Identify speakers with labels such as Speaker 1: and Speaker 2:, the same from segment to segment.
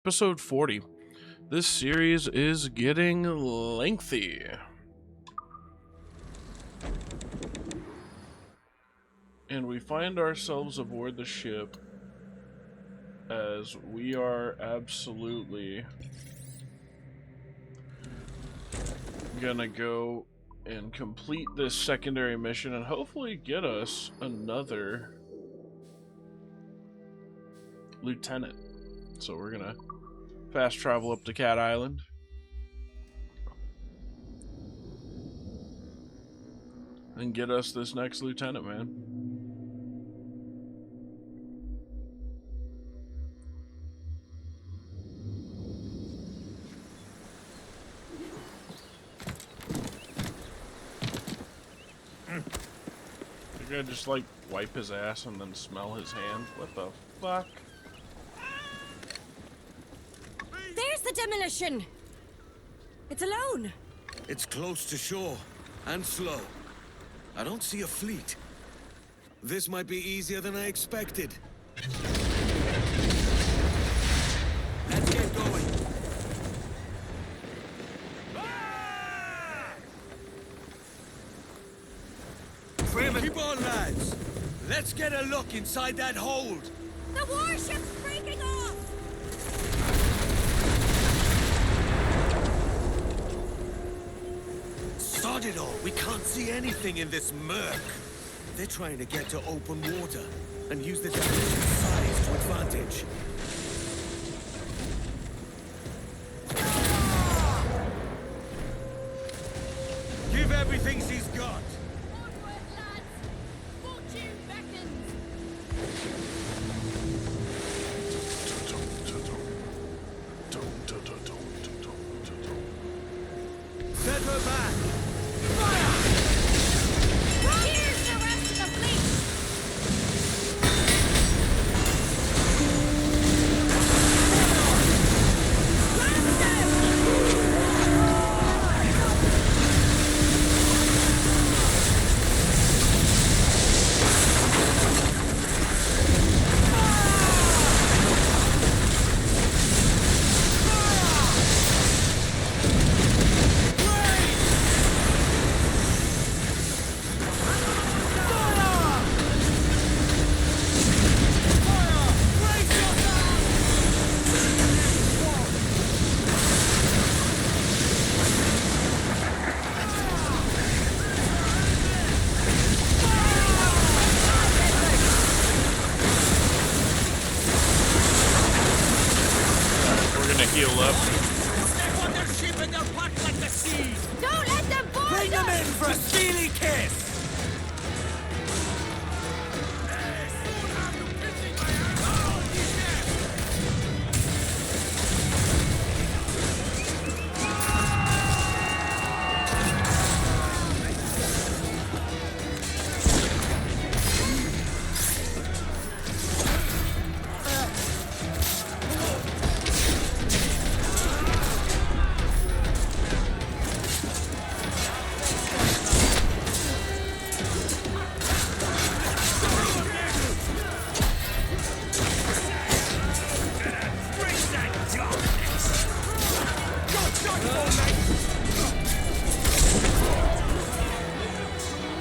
Speaker 1: Episode 40. This series is getting lengthy. And we find ourselves aboard the ship as we are absolutely gonna go and complete this secondary mission and hopefully get us another lieutenant. So we're gonna fast travel up to Cat Island. And get us this next lieutenant, man. You're gonna just like wipe his ass and then smell his hand? What the fuck?
Speaker 2: There's the demolition! It's alone!
Speaker 3: It's close to shore, and slow. I don't see a fleet. This might be easier than I expected. Let's get going. Keep on, lads. Let's get a look inside that hold.
Speaker 2: The warship's breaking off!
Speaker 3: Sod it all, we can't see anything in this murk. They're trying to get to open water and use the demolition size to advantage. Give everything she's got.
Speaker 2: Onward, lads! Fortune beckons!
Speaker 3: Set her back.
Speaker 2: Here's the rest of the fleet!
Speaker 1: Heal up.
Speaker 3: Step on their ship and they'll pack like the sea.
Speaker 2: Don't let them board
Speaker 3: Bring them
Speaker 2: us!
Speaker 3: in for a steely kiss.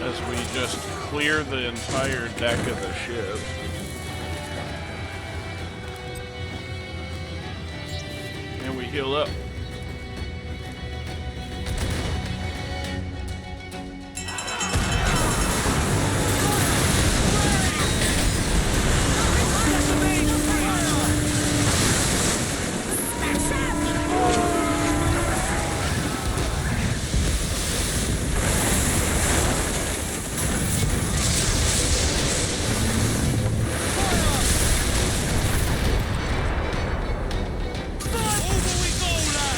Speaker 1: As we just clear the entire deck of the ship. And we heal up.
Speaker 3: Over we go, lads!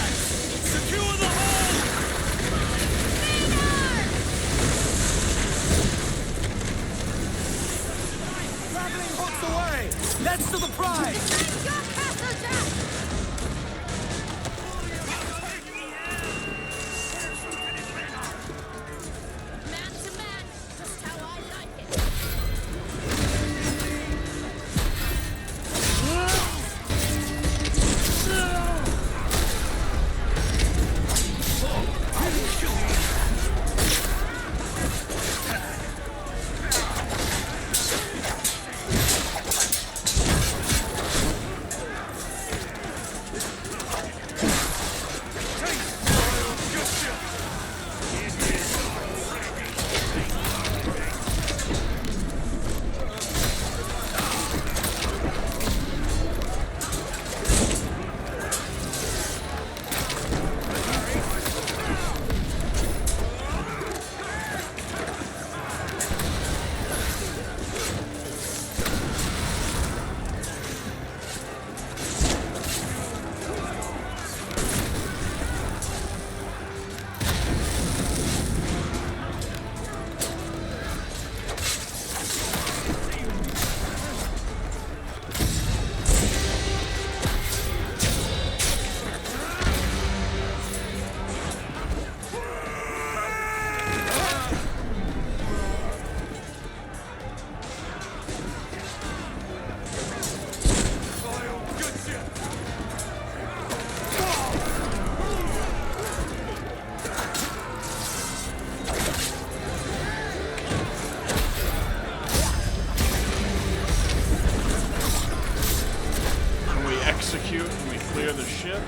Speaker 1: execute and we clear the ship.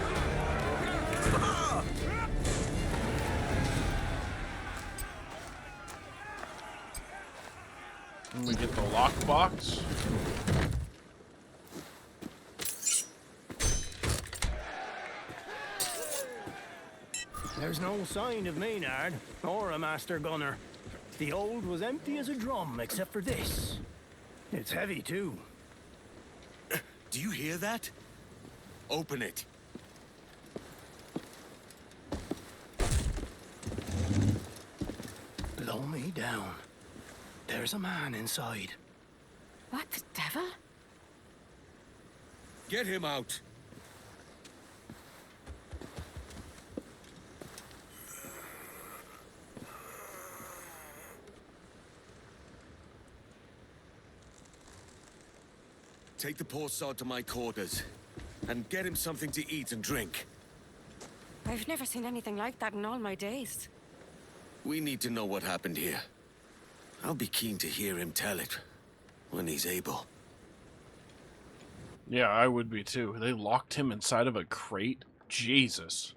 Speaker 1: And we get the lockbox.
Speaker 4: There's no sign of Maynard or a master gunner. The hold was empty as a drum except for this. It's heavy too.
Speaker 3: Do you hear that? Open it.
Speaker 4: Blow me down. There's a man inside.
Speaker 2: What the devil?
Speaker 3: Get him out. Take the poor sod to my quarters, and get him something to eat and drink.
Speaker 2: I've never seen anything like that in all my days.
Speaker 3: We need to know what happened here. I'll be keen to hear him tell it, when he's able.
Speaker 1: Yeah, I would be too. They locked him inside of a crate? Jesus.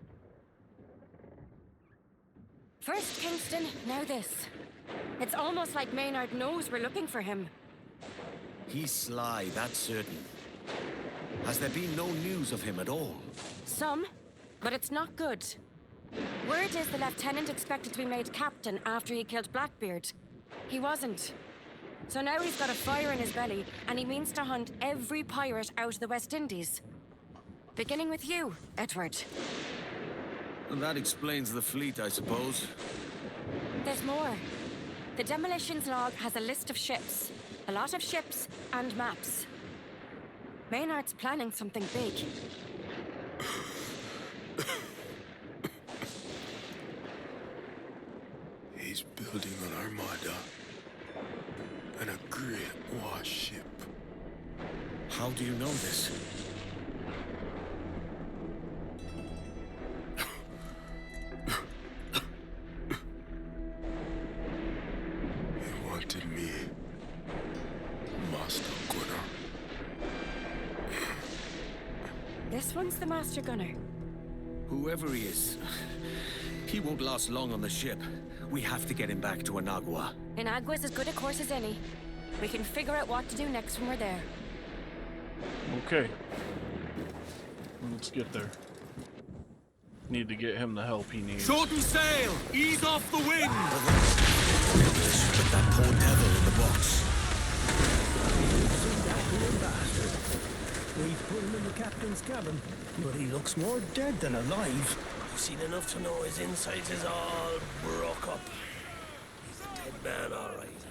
Speaker 2: First Kingston, now this. It's almost like Maynard knows we're looking for him.
Speaker 3: He's sly, that's certain. Has there been no news of him at all?
Speaker 2: Some, but it's not good. Word is the lieutenant expected to be made captain after he killed Blackbeard. He wasn't. So now he's got a fire in his belly, and he means to hunt every pirate out of the West Indies. Beginning with you, Edward.
Speaker 3: And that explains the fleet, I suppose.
Speaker 2: There's more. The demolitions log has a list of ships. A lot of ships and maps. Maynard's planning something big.
Speaker 5: He's building an armada and a great warship.
Speaker 3: How do you know this?
Speaker 5: He wanted me, Master Gunner.
Speaker 2: This one's the master gunner.
Speaker 3: Whoever he is, he won't last long on the ship. We have to get him back to Anagua.
Speaker 2: Inagua's as good a course as any. We can figure out what to do next when we're there.
Speaker 1: Okay. Let's get there. Need to get him the help he needs.
Speaker 3: Shorten sail! Ease off the wind! Put that poor devil in the box.
Speaker 4: That poor bastard. We've put him in the captain's cabin, but he looks more dead than alive. I've seen enough to know his insides is all broke up. He's a dead man, all right.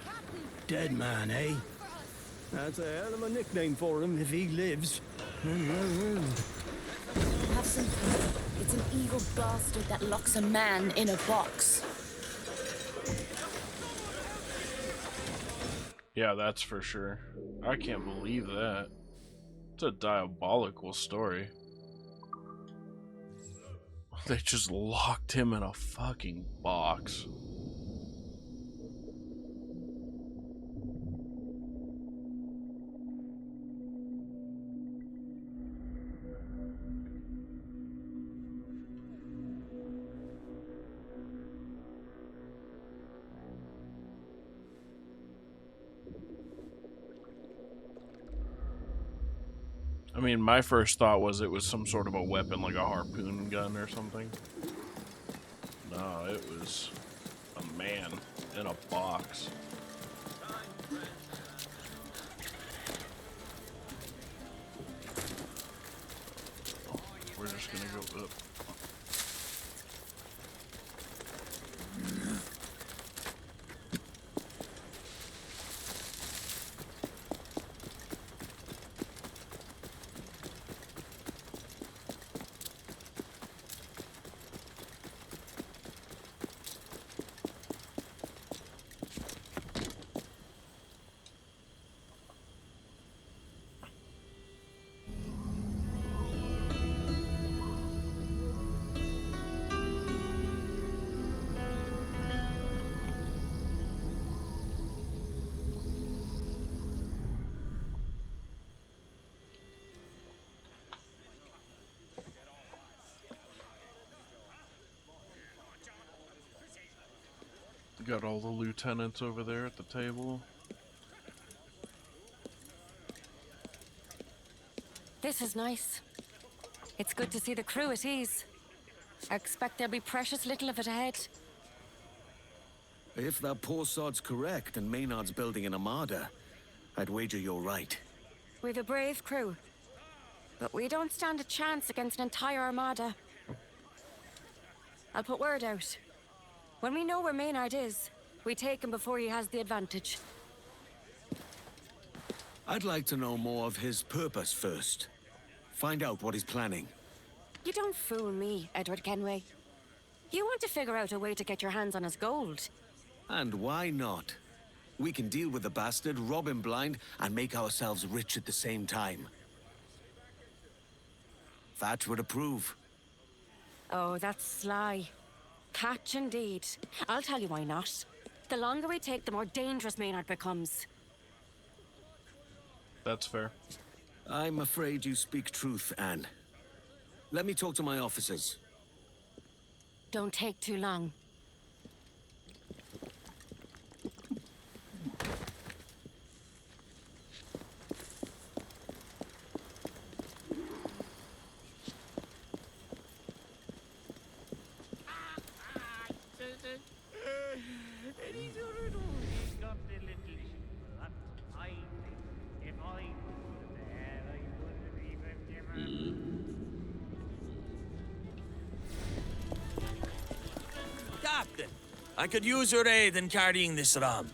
Speaker 4: Dead man, eh? That's a hell of a nickname for him if he lives.
Speaker 6: Have some faith. It's an evil bastard that locks a man in a box.
Speaker 1: Yeah, that's for sure. I can't believe that. It's a diabolical story. They just locked him in a fucking box. I mean, my first thought was it was some sort of a weapon, like a harpoon gun or something. No, it was a man in a box. We're just gonna go up. got all the lieutenants over there at the table.
Speaker 2: This is nice. It's good to see the crew at ease. I expect there'll be precious little of it ahead.
Speaker 3: If that poor sod's correct and Maynard's building an armada, I'd wager you're right.
Speaker 2: We've a brave crew. But we don't stand a chance against an entire armada. I'll put word out. When we know where Maynard is, we take him before he has the advantage.
Speaker 3: I'd like to know more of his purpose first. Find out what he's planning.
Speaker 2: You don't fool me, Edward Kenway. You want to figure out a way to get your hands on his gold.
Speaker 3: And why not? We can deal with the bastard, rob him blind, and make ourselves rich at the same time. Thatch would approve.
Speaker 2: Oh, that's sly. Catch indeed. I'll tell you why not. The longer we take, the more dangerous Maynard becomes.
Speaker 1: That's fair.
Speaker 3: I'm afraid you speak truth, Anne. Let me talk to my officers.
Speaker 2: Don't take too long.
Speaker 7: Captain, I could use your aid in carrying this rum.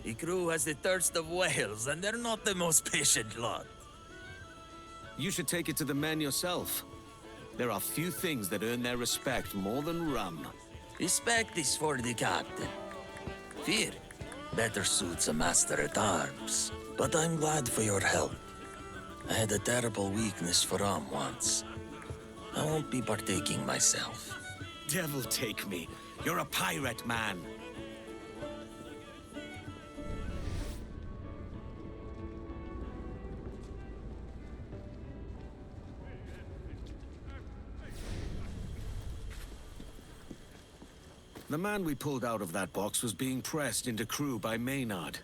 Speaker 7: The crew has the thirst of whales, and they're not the most patient lot.
Speaker 3: You should take it to the men yourself. There are few things that earn their respect more than rum.
Speaker 7: Respect is for the captain. Fear better suits a master-at-arms. But I'm glad for your help. I had a terrible weakness for rum once. I won't be partaking myself.
Speaker 3: Devil take me. You're a pirate, man. The man we pulled out of that box was being pressed into crew by Maynard.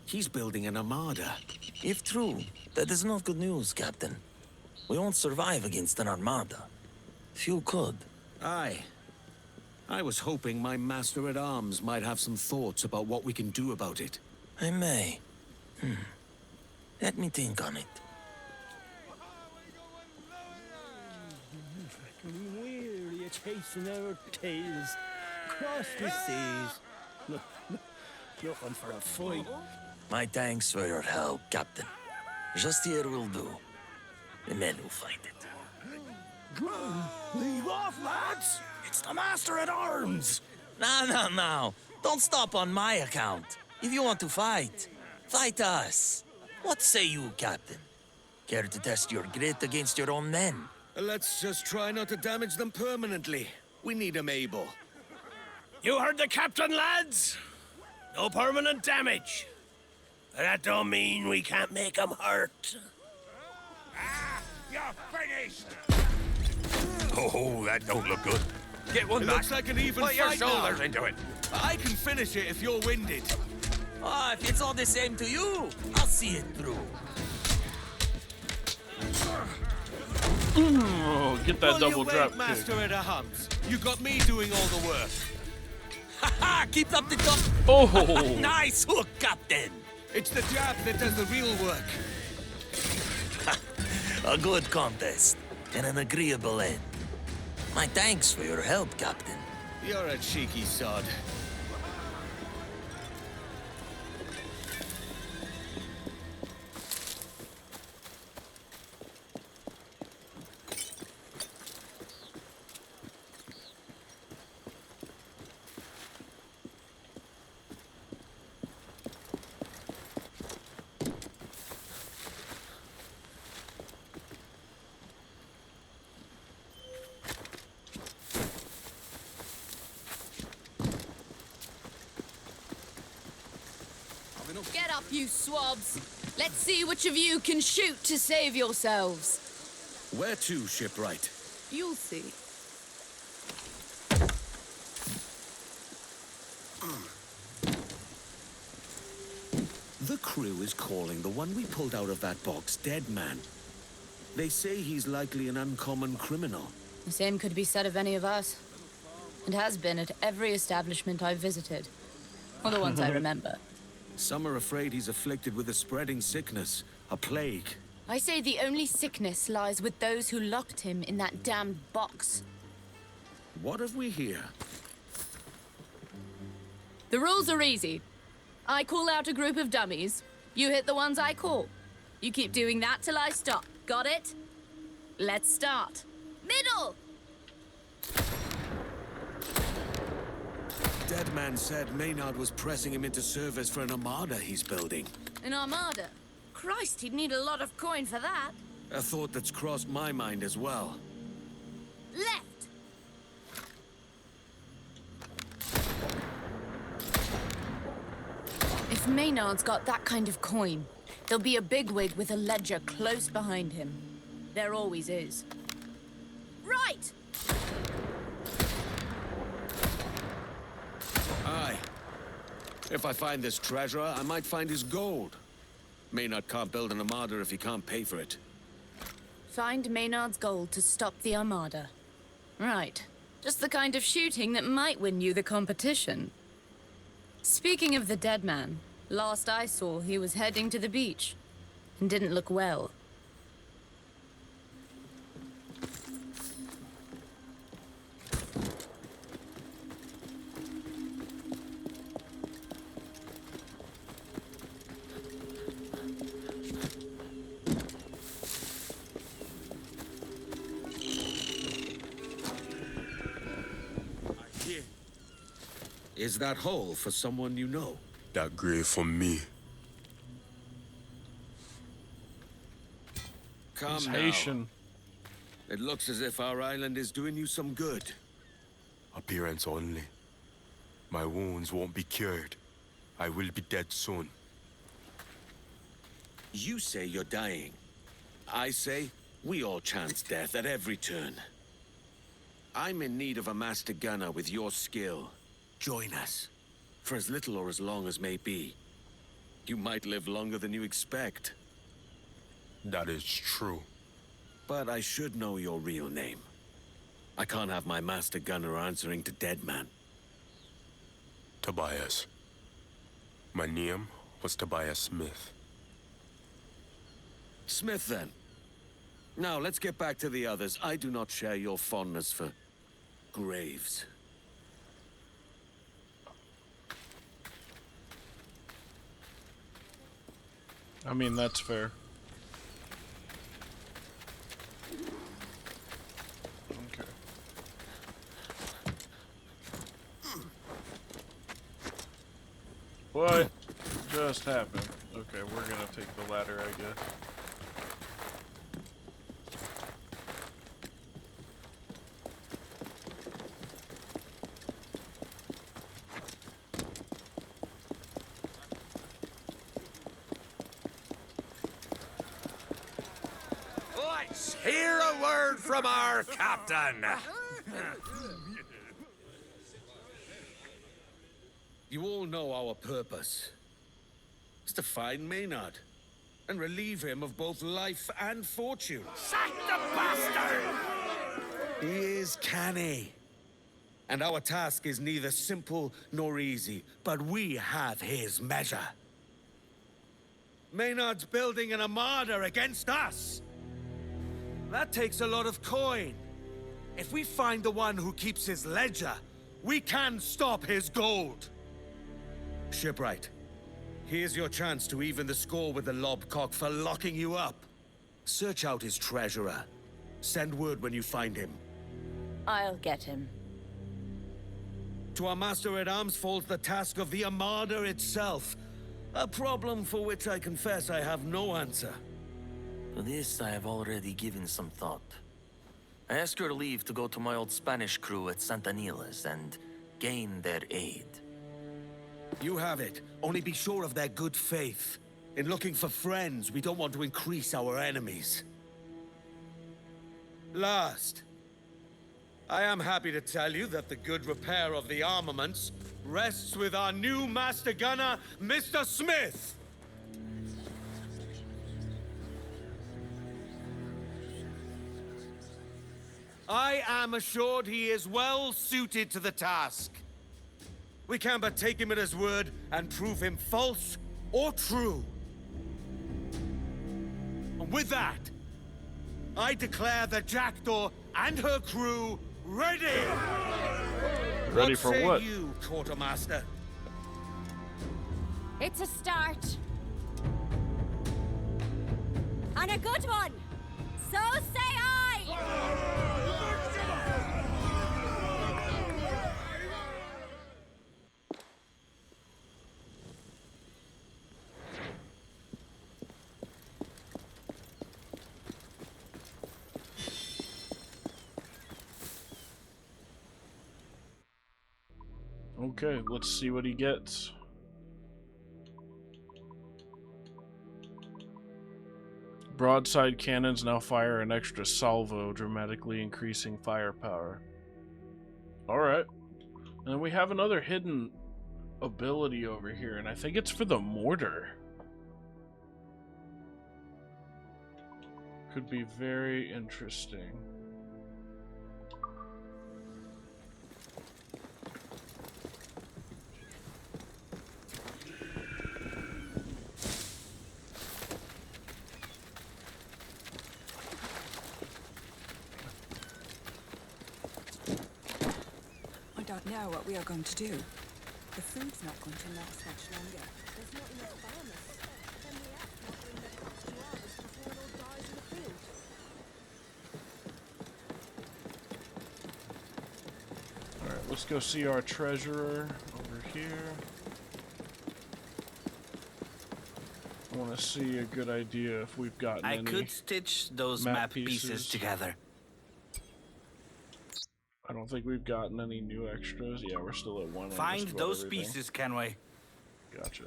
Speaker 3: He's building an armada.
Speaker 7: If true, that is not good news, Captain. We won't survive against an armada. Few could.
Speaker 3: Aye. I was hoping my master-at-arms might have some thoughts about what we can do about it.
Speaker 7: I may. Let me think on it.
Speaker 4: Weary of chasing our tails across the seas. Looking for a fight.
Speaker 7: My thanks for your help, Captain. Just here will do. The men will find it.
Speaker 4: Leave off, lads! It's the master-at-arms!
Speaker 7: No. Don't stop on my account. If you want to fight, fight us. What say you, Captain? Care to test your grit against your own men?
Speaker 3: Let's just try not to damage them permanently. We need them able.
Speaker 4: You heard the captain, lads! No permanent damage. But that don't mean we can't make them hurt.
Speaker 3: You're finished!
Speaker 8: Oh, that don't look good. Get one
Speaker 3: It
Speaker 8: back.
Speaker 3: looks like an even
Speaker 8: Put your
Speaker 3: fight
Speaker 8: shoulders
Speaker 3: now.
Speaker 8: into it.
Speaker 3: I can finish it if you're winded.
Speaker 7: Oh, if it's all the same to you, I'll see it through.
Speaker 1: Oh, get that
Speaker 3: Pull
Speaker 1: double
Speaker 3: your
Speaker 1: drop
Speaker 3: weight, master-at-arms. You got me doing all the work.
Speaker 7: Ha! Keep up the top.
Speaker 1: Oh,
Speaker 7: Nice hook, Captain.
Speaker 3: It's the jab that does the real work.
Speaker 7: A good contest and an agreeable end. My thanks for your help, Captain.
Speaker 3: You're a cheeky sod.
Speaker 6: Get up, you swabs. Let's see which of you can shoot to save yourselves.
Speaker 3: Where to, shipwright?
Speaker 6: You'll see.
Speaker 3: the crew is calling the one we pulled out of that box Dead Man. They say he's likely an uncommon criminal.
Speaker 6: The same could be said of any of us. It has been at every establishment I've visited. Or the ones I remember.
Speaker 3: Some are afraid he's afflicted with a spreading sickness, a plague.
Speaker 6: I say the only sickness lies with those who locked him in that damned box.
Speaker 3: What have we here?
Speaker 6: The rules are easy. I call out a group of dummies. You hit the ones I call. You keep doing that till I stop. Got it? Let's start. Middle!
Speaker 3: Dead Man said Maynard was pressing him into service for an armada he's building.
Speaker 6: An armada? Christ, he'd need a lot of coin for that.
Speaker 3: A thought that's crossed my mind as well.
Speaker 6: Left! If Maynard's got that kind of coin, there'll be a bigwig with a ledger close behind him. There always is. Right!
Speaker 3: Aye. If I find this treasure, I might find his gold. Maynard can't build an armada if he can't pay for it.
Speaker 6: Find Maynard's gold to stop the armada. Right. Just the kind of shooting that might win you the competition. Speaking of the dead man, last I saw he was heading to the beach. And didn't look well.
Speaker 3: Is that hole for someone you know?
Speaker 5: That grave for me.
Speaker 3: Come
Speaker 1: He's
Speaker 3: now.
Speaker 1: Haitian.
Speaker 3: It looks as if our island is doing you some good.
Speaker 5: Appearance only. My wounds won't be cured. I will be dead soon.
Speaker 3: You say you're dying. I say we all chance death at every turn. I'm in need of a master gunner with your skill. Join us. For as little or as long as may be. You might live longer than you expect.
Speaker 5: That is true.
Speaker 3: But I should know your real name. I can't have my master gunner answering to Dead Man.
Speaker 5: Tobias. My name was Tobias Smith.
Speaker 3: Smith, then. Now, let's get back to the others. I do not share your fondness for graves.
Speaker 1: I mean, that's fair. Okay. What just happened? Okay, we're gonna take the ladder, I guess.
Speaker 8: Let's hear a word from our captain.
Speaker 3: You all know our purpose. It's to find Maynard and relieve him of both life and fortune.
Speaker 8: Sack the bastard!
Speaker 3: He is canny. And our task is neither simple nor easy, but we have his measure. Maynard's building an armada against us. That takes a lot of coin. If we find the one who keeps his ledger, we can stop his gold. Shipwright, here's your chance to even the score with the lobcock for locking you up. Search out his treasurer. Send word when you find him.
Speaker 6: I'll get him.
Speaker 3: To our master-at-arms falls the task of the armada itself. A problem for which I confess I have no answer.
Speaker 7: To this I have already given some thought. I ask your leave to go to my old Spanish crew at Santa Nila's and gain their aid.
Speaker 3: You have it. Only be sure of their good faith. In looking for friends, we don't want to increase our enemies. Last, I am happy to tell you that the good repair of the armaments rests with our new master gunner, Mr. Smith. I am assured he is well suited to the task. We can but take him at his word and prove him false or true. And with that, I declare the Jackdaw and her crew ready!
Speaker 1: Ready for
Speaker 3: say
Speaker 1: what?
Speaker 3: You, Quartermaster?
Speaker 2: It's a start. And a good one. So say I.
Speaker 1: Okay, let's see what he gets. Broadside cannons now fire an extra salvo, dramatically increasing firepower. Alright. And we have another hidden ability over here, and I think it's for the mortar. Could be very interesting.
Speaker 9: I don't know what we are going to do. The food's not going to last much longer. There's not enough farmers. Then we act not bring the crops to harvest before it all dies in the field.
Speaker 1: Alright, let's go see our treasurer over here. I want to see a good idea if we've gotten
Speaker 10: I
Speaker 1: any
Speaker 10: could stitch those map pieces together.
Speaker 1: I don't think we've gotten any new extras. Yeah, we're still at one.
Speaker 10: Find those pieces, Kenway.
Speaker 1: Gotcha.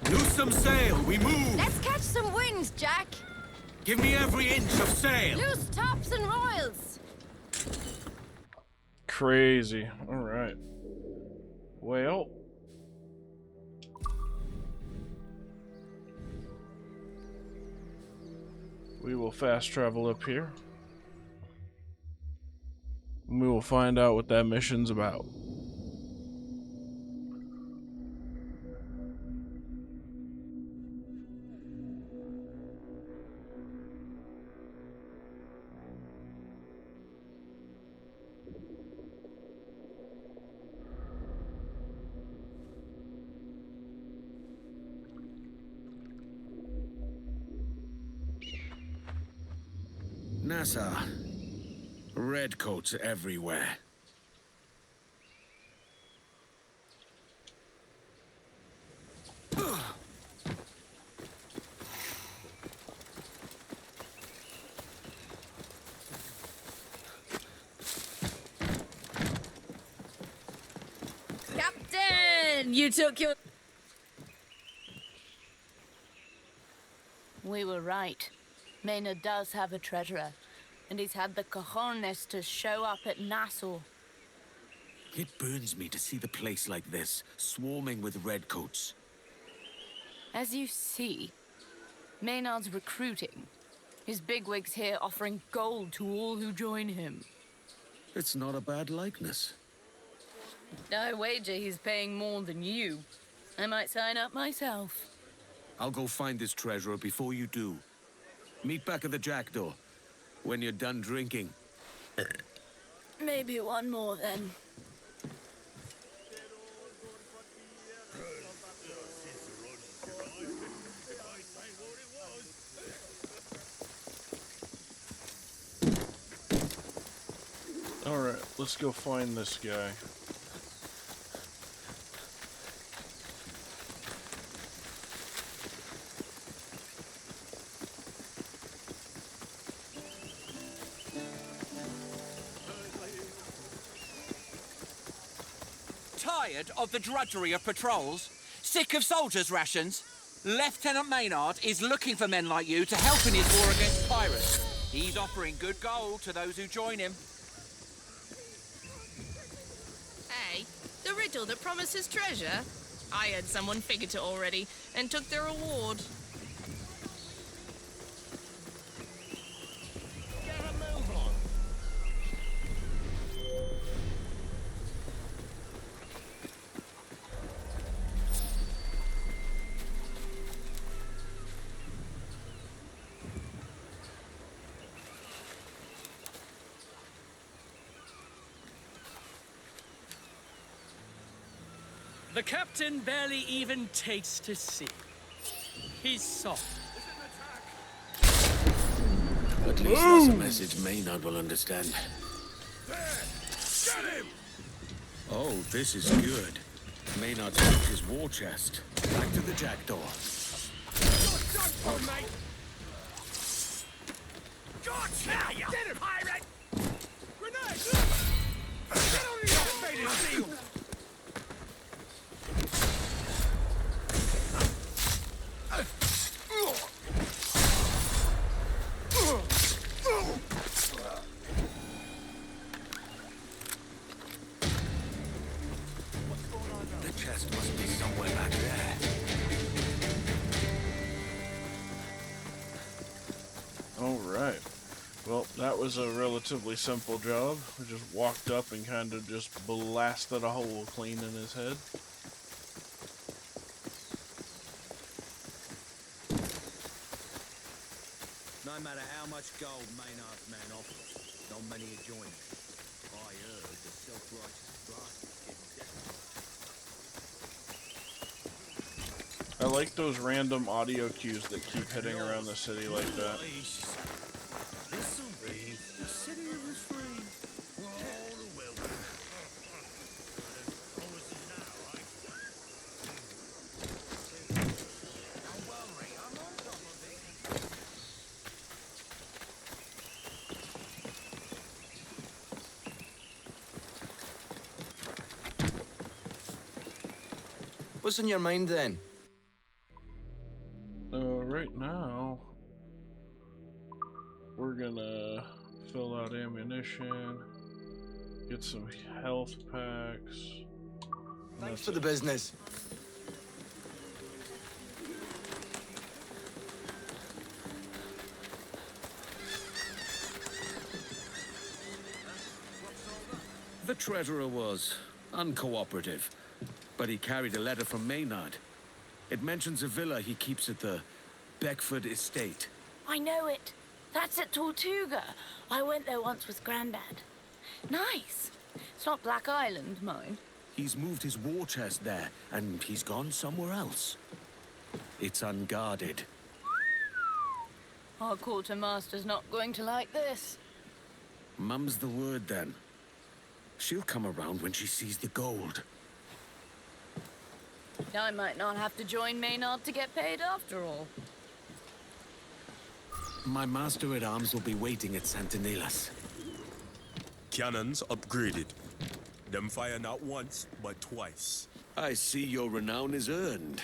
Speaker 3: Loose some sail, we move!
Speaker 2: Let's catch some wind, Jack.
Speaker 3: Give me every inch of sail!
Speaker 2: Loose tops and royals.
Speaker 1: Crazy. Alright. Well. We will fast travel up here. And we will find out what that mission's about.
Speaker 3: Nassau. Redcoats everywhere.
Speaker 6: Captain! You took your... We were right. Maynard does have a treasurer, and he's had the cojones to show up at Nassau.
Speaker 3: It burns me to see the place like this, swarming with redcoats.
Speaker 6: As you see, Maynard's recruiting. His bigwigs here offering gold to all who join him.
Speaker 3: It's not a bad likeness.
Speaker 6: I wager he's paying more than you. I might sign up myself.
Speaker 3: I'll go find this treasurer before you do. Meet back at the Jackdaw, when you're done drinking.
Speaker 6: Maybe one more then.
Speaker 1: Alright, let's go find this guy.
Speaker 11: Tired of the drudgery of patrols? Sick of soldiers' rations?
Speaker 10: Lieutenant Maynard is looking for men like you to help in his war against pirates. He's offering good gold to those who join him.
Speaker 6: Hey, the riddle that promises treasure? I heard someone figured it already and took their reward.
Speaker 4: Get a move on.
Speaker 11: The captain barely even takes to sea. He's soft.
Speaker 4: At least that's a message Maynard will understand.
Speaker 3: Get him!
Speaker 4: Oh, this is good. Maynard's got his war chest. Back to the jackdaw.
Speaker 3: Not done for, mate! Gotcha! Get him, pirate! Grenade! Get on the activated seal!
Speaker 4: The chest must be somewhere back there.
Speaker 1: Alright. Well, that was a relatively simple job. We just walked up and kind of just blasted a hole clean in his head.
Speaker 12: No matter how much gold Maynard's man offers, not many are joining. I heard the self-righteous bastard getting desperate.
Speaker 1: I like those random audio cues that keep hitting around the city like that.
Speaker 4: This'll be the city of the free. All the welcome.
Speaker 12: What's on your mind then?
Speaker 1: Right now, we're gonna fill out ammunition, get some health packs.
Speaker 12: Thanks for the business.
Speaker 4: The treasurer was uncooperative, but he carried a letter from Maynard. It mentions a villa he keeps at the Beckford Estate.
Speaker 13: I know it. That's at Tortuga. I went there once with Grandad. Nice.
Speaker 6: It's not Black Island, mind.
Speaker 4: He's moved his war chest there, and he's gone somewhere else. It's unguarded.
Speaker 6: Our quartermaster's not going to like this.
Speaker 4: Mum's the word, then. She'll come around when she sees the gold.
Speaker 6: I might not have to join Maynard to get paid after all.
Speaker 4: My master-at-arms will be waiting at Santinelas.
Speaker 5: Cannons upgraded. Them fire not once, but twice.
Speaker 4: I see your renown is earned.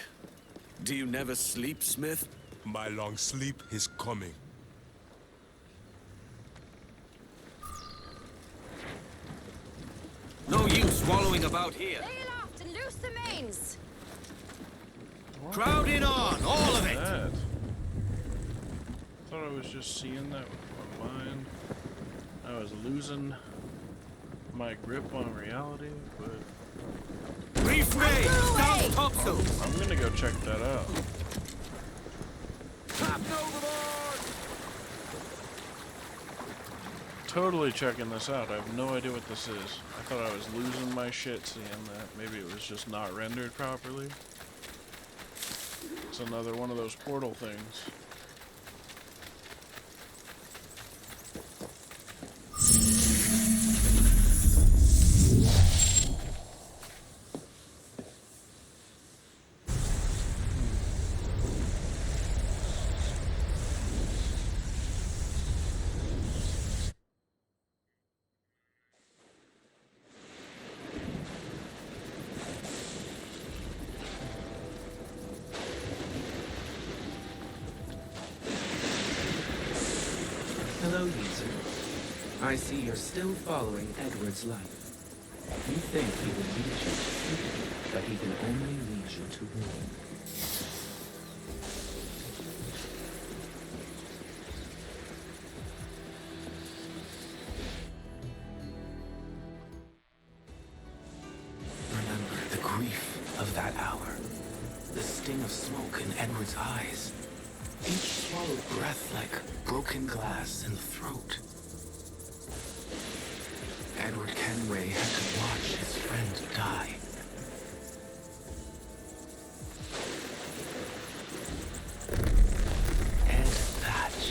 Speaker 4: Do you never sleep, Smith?
Speaker 5: My long sleep is coming.
Speaker 10: No use wallowing about here.
Speaker 2: Lay aloft and loose the mains.
Speaker 3: Crowd in on, all of it!
Speaker 1: That? Thought I was just seeing that with my mind. I was losing my grip on reality, but
Speaker 3: Refrain! Stop topsail!
Speaker 1: I'm gonna go check that out.
Speaker 3: Captain overboard!
Speaker 1: Totally checking this out. I have no idea what this is. I thought I was losing my shit seeing that. Maybe it was just not rendered properly. It's another one of those portal things.
Speaker 14: so easy. I see you're still following Edward's life. You think he will lead you to freedom, but he can only lead you to ruin. Remember the grief of that hour. The sting of smoke in Edward's eyes. Each swallowed breath like broken glass in the throat. Edward Kenway had to watch his friend die. Ed Thatch,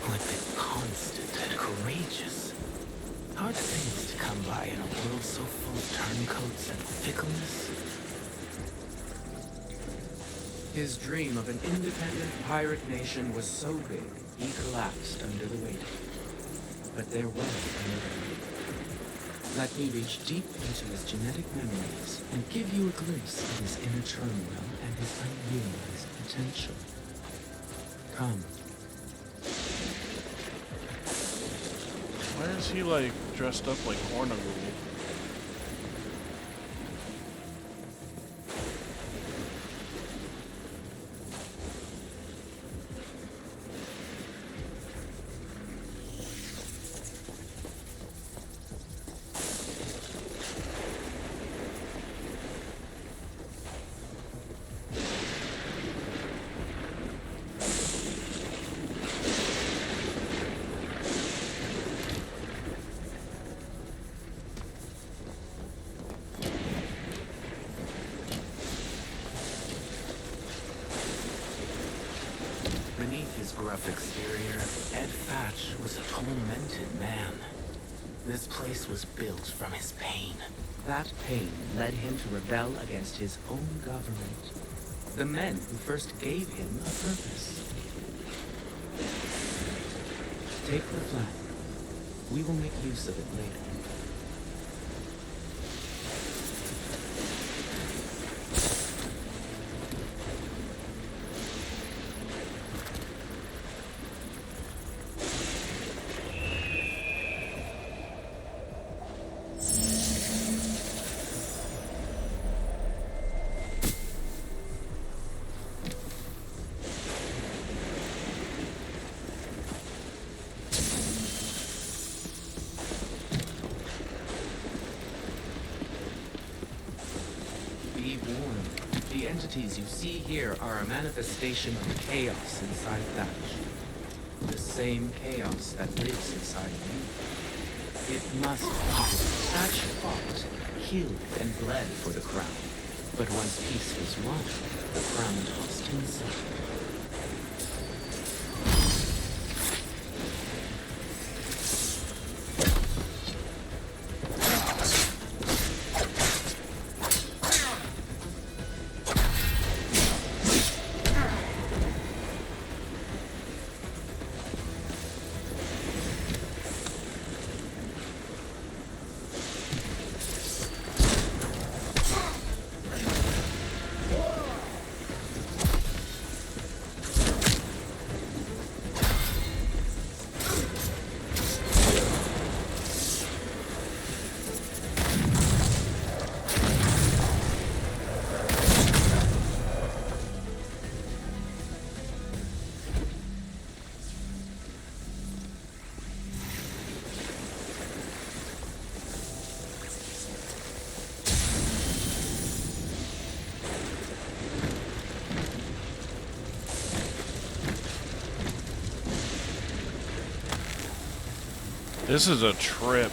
Speaker 14: who had been constant and courageous. Hard things to come by in a world so full of turncoats and fickleness. His dream of an independent pirate nation was so big, he collapsed under the weight. But there was another way. Let me reach deep into his genetic memories and give you a glimpse of his inner turmoil and his unrealized potential. Come.
Speaker 1: Why is he, like, dressed up like Hornagool?
Speaker 14: Gruff exterior, Ed Thatch was a tormented man. This place was built from his pain. That pain led him to rebel against his own government. The men who first gave him a purpose. Take the flag. We will make use of it later. The entities you see here are a manifestation of the chaos inside Thatch. The same chaos that lives inside you. It must be. Thatch fought, killed, and bled for the crown. But once peace was won, the crown tossed himself.
Speaker 1: This is a trip.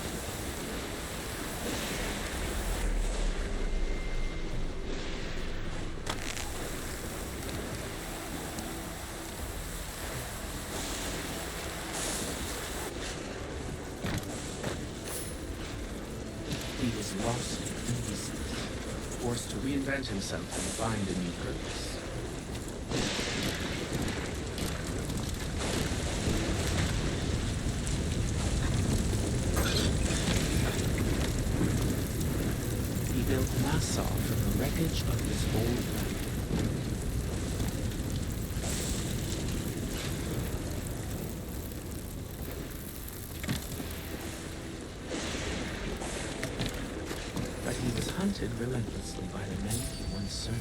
Speaker 14: He was lost in pieces, forced to reinvent himself and find a new purpose. He built Nassau from the wreckage of his old life. hunted relentlessly by the men he once served.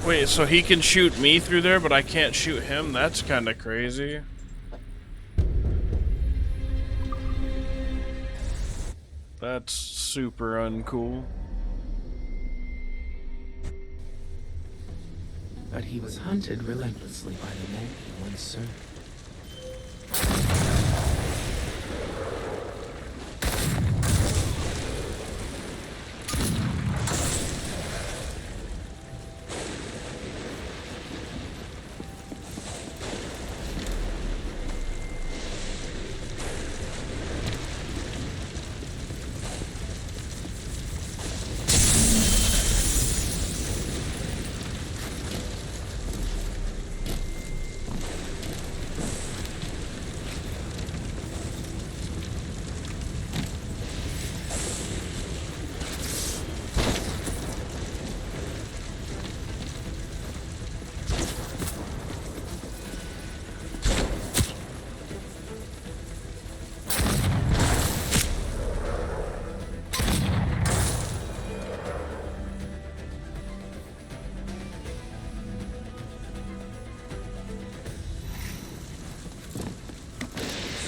Speaker 1: Wait, so he can shoot me through there, but I can't shoot him? That's kind of crazy. That's super uncool.
Speaker 14: But he was hunted relentlessly by the men he once served.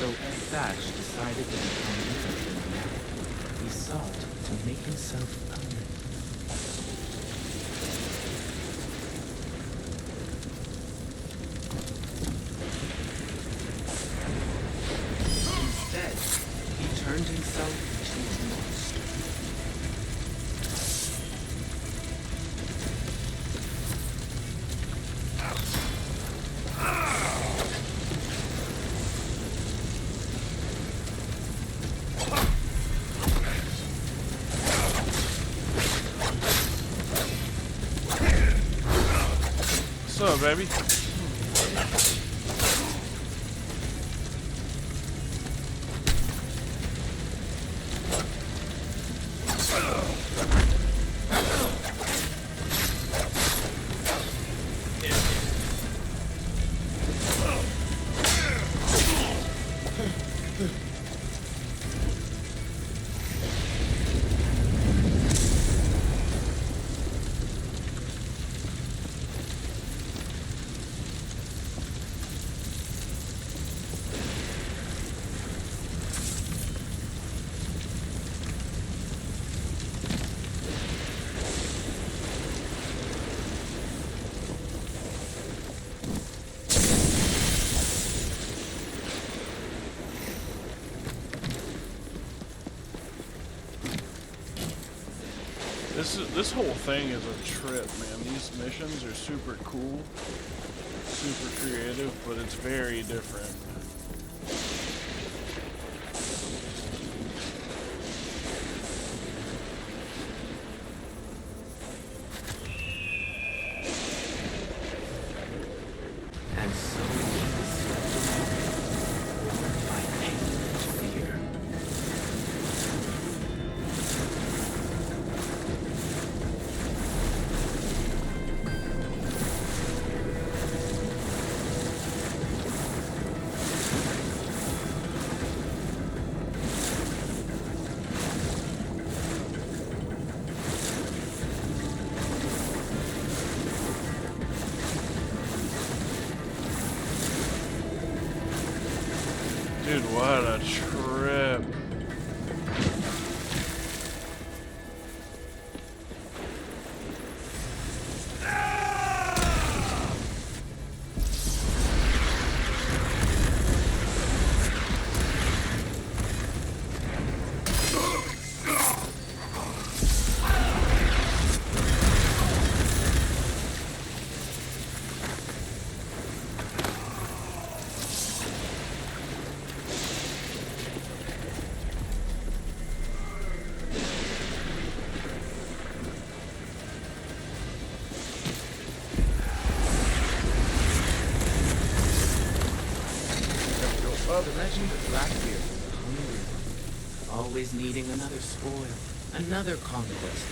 Speaker 14: So as Thatch decided to become interested in man, he sought to make himself permanent. Instead, he turned himself into a monster.
Speaker 1: What's up, baby? This whole thing is a trip, man. These missions are super cool, super creative, but it's very different.
Speaker 14: And so he slept by anger and fear.
Speaker 1: Dude, what a trip.
Speaker 14: The legend of Blackbeard was a hungry one, always needing another spoil, another conquest.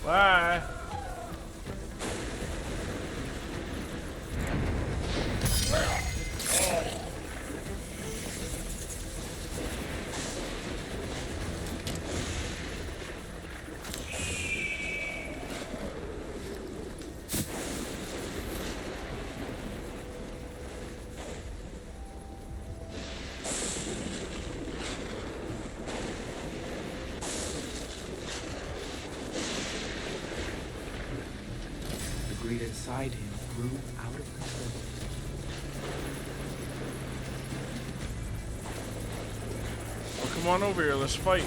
Speaker 1: Bye.
Speaker 14: The greed inside him grew out of control.
Speaker 1: Well, come on over here. Let's fight.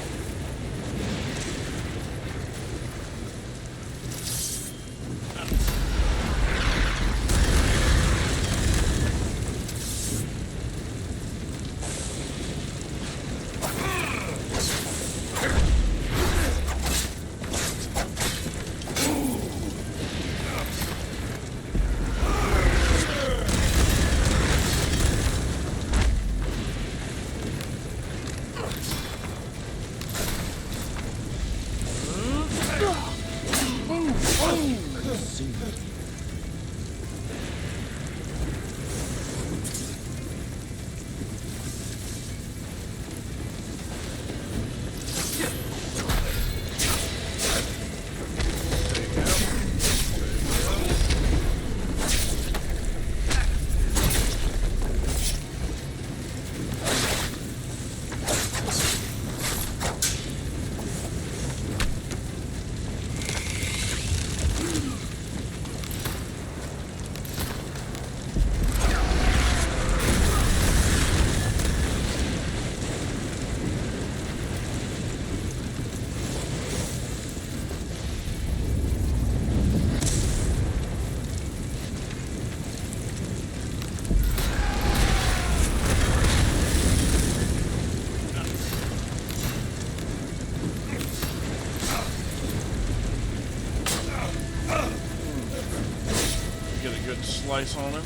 Speaker 1: Slice on him.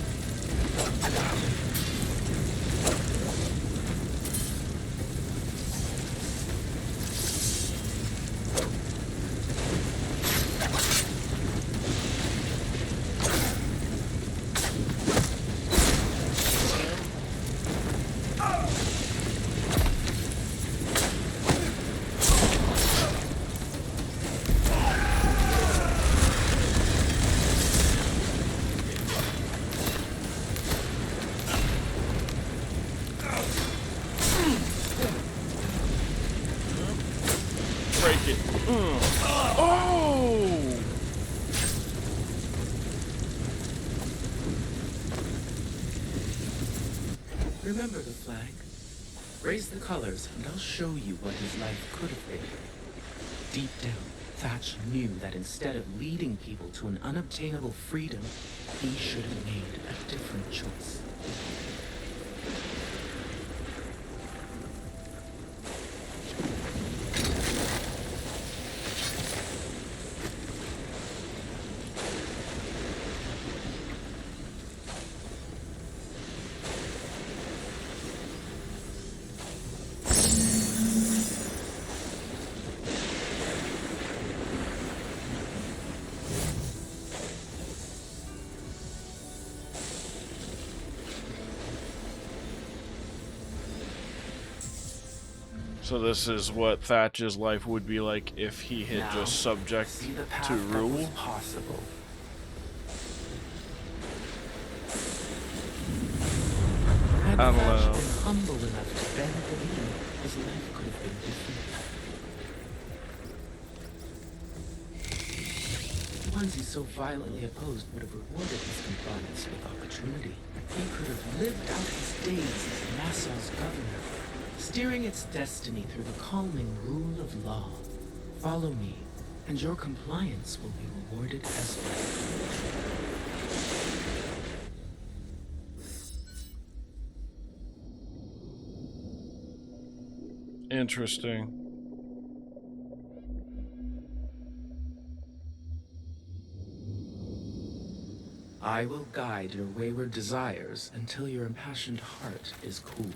Speaker 1: Break it. Oh!
Speaker 14: Remember the flag? Raise the colors and I'll show you what his life could have been. Deep down, Thatch knew that instead of leading people to an unobtainable freedom, he should have made a different choice.
Speaker 1: So this is what Thatch's life would be like if he had
Speaker 14: Now,
Speaker 1: just subject
Speaker 14: see the path
Speaker 1: to
Speaker 14: that was
Speaker 1: rule.
Speaker 14: possible. Had
Speaker 1: I don't
Speaker 14: Thatch
Speaker 1: know.
Speaker 14: been humble enough to bend the knee, his life could have been different. The ones he so violently opposed would have rewarded his compliance with opportunity. He could have lived out his days as Nassau's governor, steering its destiny through the calming rule of law. Follow me, and your compliance will be rewarded as well.
Speaker 1: Interesting.
Speaker 14: I will guide your wayward desires until your impassioned heart is cooled.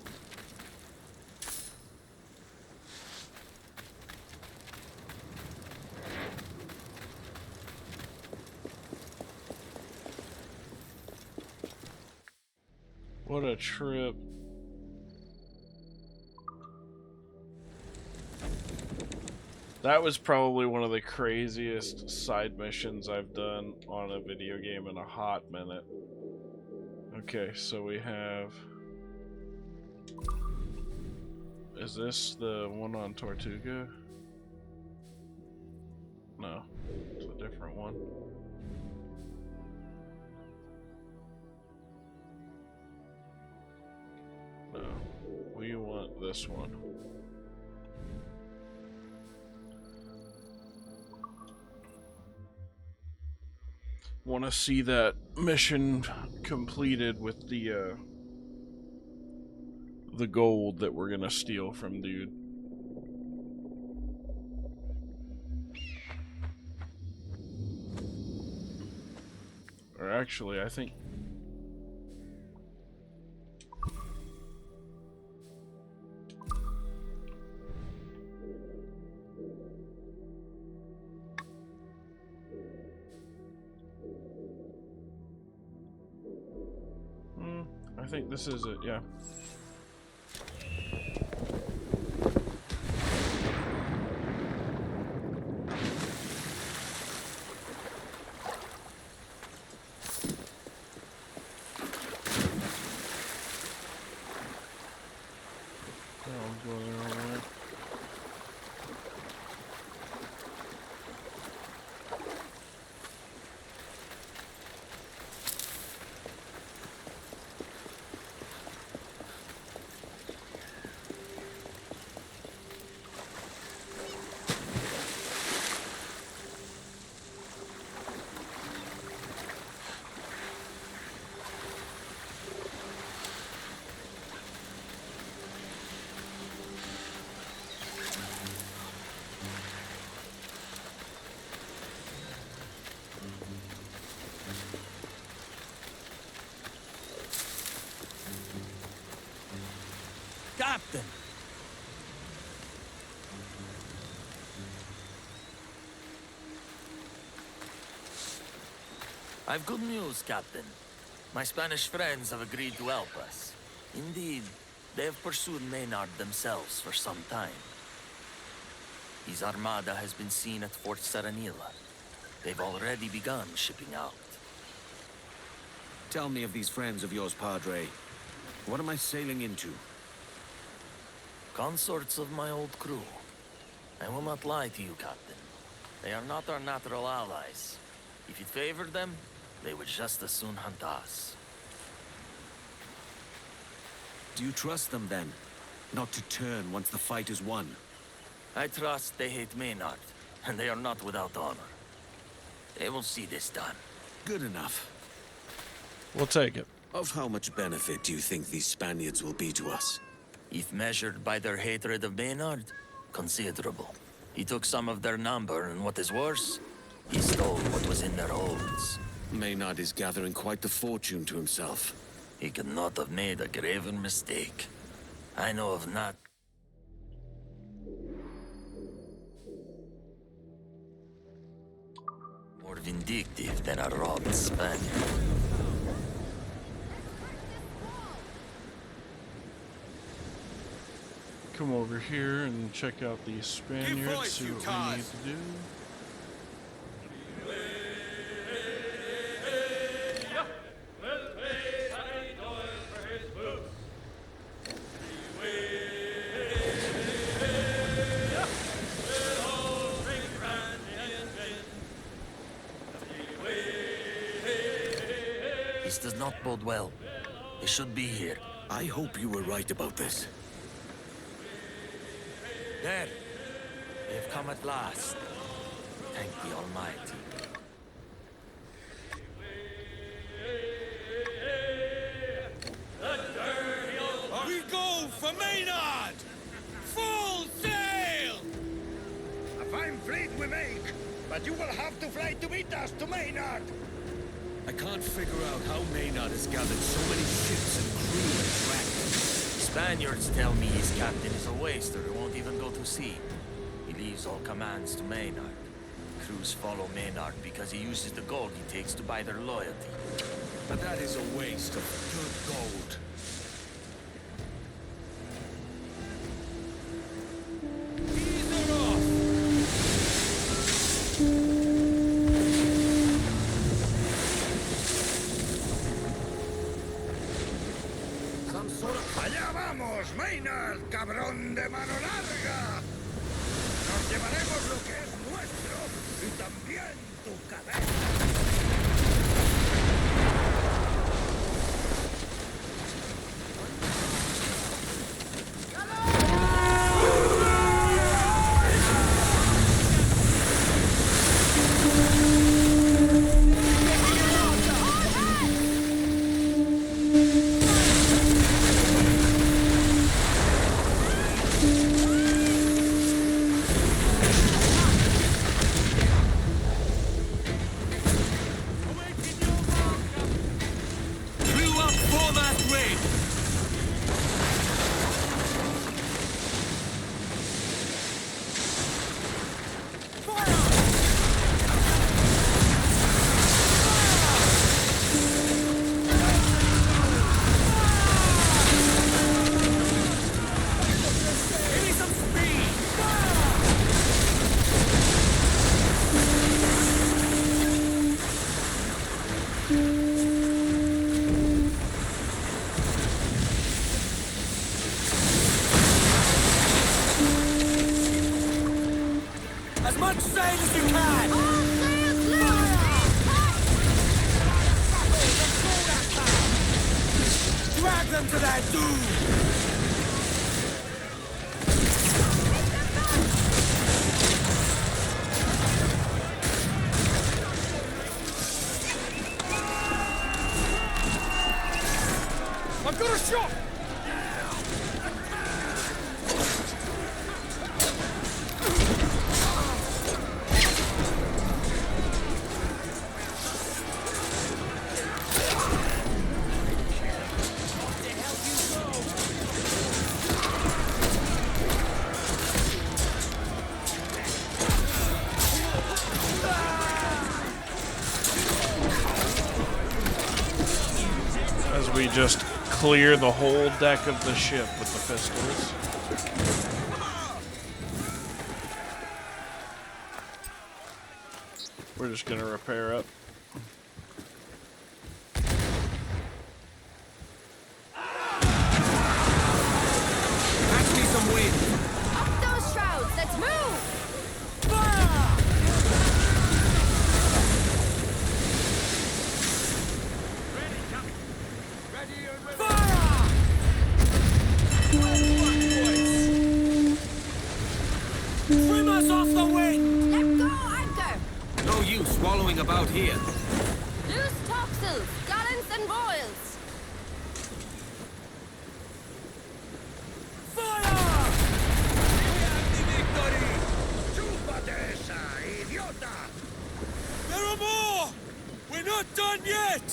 Speaker 1: What a trip. That was probably one of the craziest side missions I've done on a video game in a hot minute. Okay, so we have... Is this the one on Tortuga? No, it's a different one. No, we want this one. Want to see that mission completed with the gold that we're gonna steal from dude. Or actually, I think I think this is it, yeah.
Speaker 3: Captain!
Speaker 7: I've good news, Captain. My Spanish friends have agreed to help us. Indeed, they have pursued Maynard themselves for some time. His armada has been seen at Fort Serenilla. They've already begun shipping out.
Speaker 12: Tell me of these friends of yours, Padre. What am I sailing into?
Speaker 7: Consorts of my old crew. I will not lie to you, Captain. They are not our natural allies. If it favored them, they would just as soon hunt us.
Speaker 12: Do you trust them, then? Not to turn once the fight is won?
Speaker 7: I trust they hate Maynard, and they are not without honor. They will see this done.
Speaker 12: Good enough.
Speaker 1: We'll take it.
Speaker 12: Of how much benefit do you think these Spaniards will be to us?
Speaker 7: If measured by their hatred of Maynard, considerable. He took some of their number, and what is worse, he stole what was in their holds.
Speaker 12: Maynard is gathering quite the fortune to himself.
Speaker 7: He could not have made a graver mistake. I know of not. More vindictive than a robbed Spaniard.
Speaker 1: come over here and check out these Spaniards,
Speaker 3: voice,
Speaker 1: see
Speaker 3: you
Speaker 1: what we
Speaker 3: cars.
Speaker 1: need to do.
Speaker 7: This does not bode well. They should be here.
Speaker 3: I hope you were right about this.
Speaker 7: There. They've come at last. Thank the Almighty.
Speaker 3: We go for Maynard! Full sail!
Speaker 12: A fine fleet we make, but you will have to fly to meet us to Maynard.
Speaker 3: I can't figure out how Maynard has gathered so many ships and crew and dragons.
Speaker 7: Spaniards tell me his captain is a waster who won't even go to sea. He leaves all commands to Maynard. Crews follow Maynard because he uses the gold he takes to buy their loyalty.
Speaker 3: But that is a waste of good gold. Ease her off!
Speaker 12: Some sort of... Allá vamos, Maynard, cabrón de mano larga. Nos llevaremos lo que es nuestro y también tu cabeza.
Speaker 3: Crew up for that raid! Give me some speed! As much sail as you can! Drag them to their doom! I've got a shot!
Speaker 1: As we just clear the whole deck of the ship with the pistols. We're just gonna repair up.
Speaker 3: Catch me some wind!
Speaker 2: Up those shrouds! Let's move!
Speaker 3: Trim us off the wind!
Speaker 2: Let go, anchor!
Speaker 3: No use wallowing about here.
Speaker 2: Loose topsails, gallants and royals!
Speaker 3: Fire!
Speaker 12: We have the victory! Chúpate esa, idiota!
Speaker 3: There are more! We're not done yet!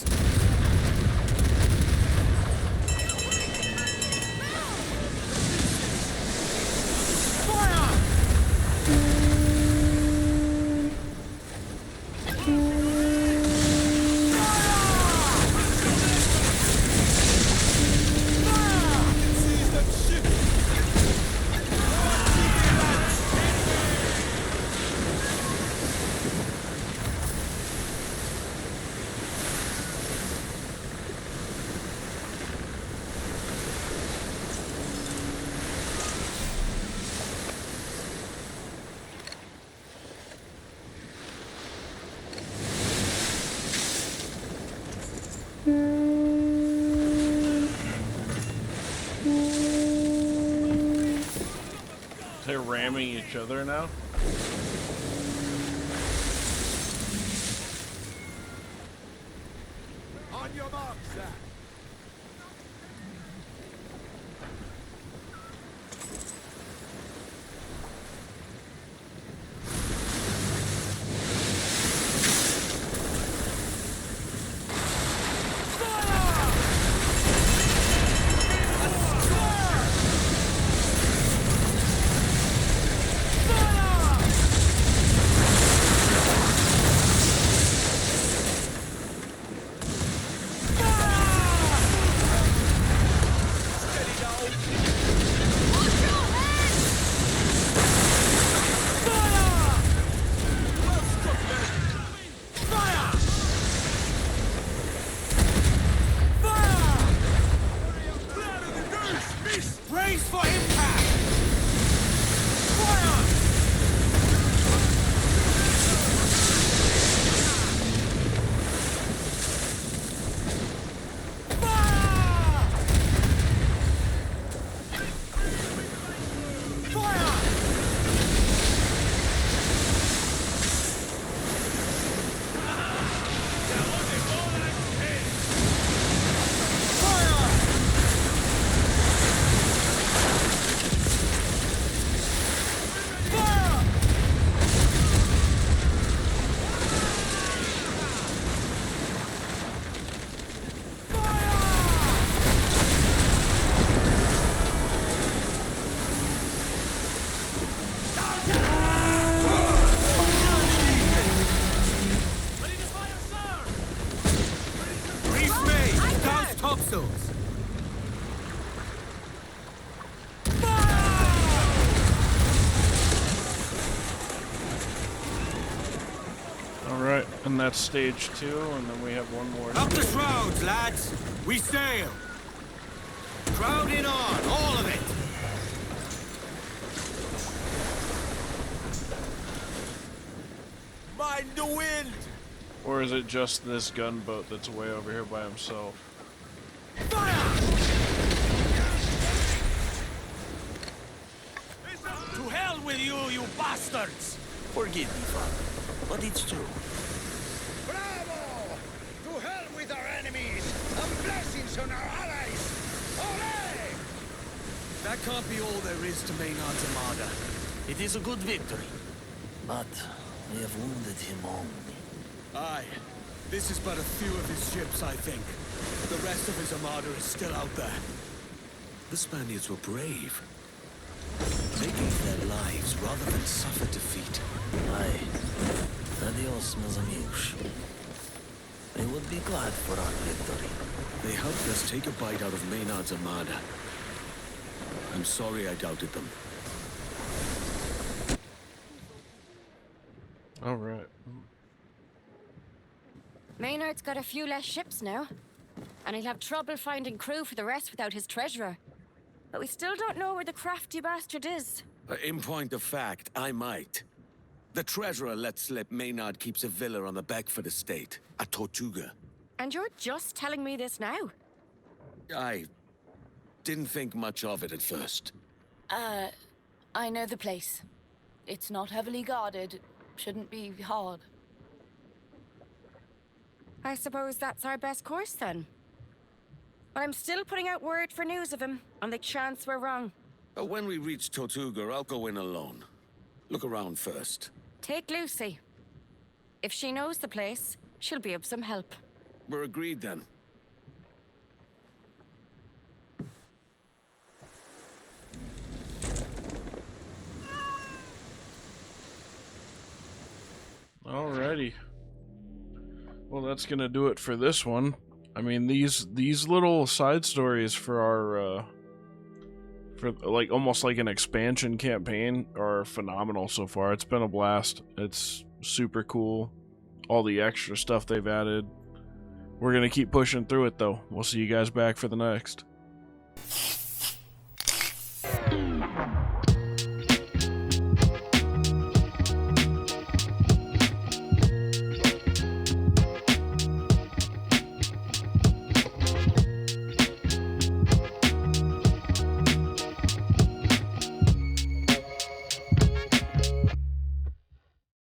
Speaker 1: They're ramming each other now?
Speaker 8: On your mark, sir.
Speaker 3: Brace for impact! Fire!
Speaker 1: Alright, and that's stage 2, and then we have one more.
Speaker 3: Up the shrouds, lads! We sail! Crowd in on, all of it!
Speaker 8: Mind the wind!
Speaker 1: Or is it just this gunboat that's way over here by himself?
Speaker 3: To hell with you, you bastards!
Speaker 7: Forgive me, Father, but it's true.
Speaker 12: Bravo! To hell with our enemies, and blessings on our allies! Ole!
Speaker 3: That can't be all there is to Maynard's armada.
Speaker 7: It is a good victory, but we have wounded him only.
Speaker 3: Aye. This is but a few of his ships, I think. The rest of his armada is still out there. The Spaniards were brave. They gave their lives rather than suffer defeat.
Speaker 7: Aye. Adios, meus amigos. They would be glad for our victory.
Speaker 3: They helped us take a bite out of Maynard's armada. I'm sorry I doubted them.
Speaker 1: Alright.
Speaker 2: Maynard's got a few less ships now, and he'll have trouble finding crew for the rest without his treasurer. But we still don't know where the crafty bastard is.
Speaker 3: In point of fact, I might. The treasurer let slip Maynard keeps a villa on the Beckford estate, at Tortuga.
Speaker 2: And you're just telling me this now?
Speaker 3: I didn't think much of it at first.
Speaker 6: I know the place. It's not heavily guarded. Shouldn't be hard.
Speaker 2: I suppose that's our best course then. But I'm still putting out word for news of him, on the chance we're wrong.
Speaker 3: When we reach Tortuga, I'll go in alone. Look around first.
Speaker 2: Take Lucy. If she knows the place, she'll be of some help.
Speaker 3: We're agreed then.
Speaker 1: Alrighty. Well, that's gonna do it for this one. I mean, these little side stories for our for like almost like an expansion campaign are phenomenal so far. It's been a blast. It's super cool. All the extra stuff they've added. We're gonna keep pushing through it though. We'll see you guys back for the next.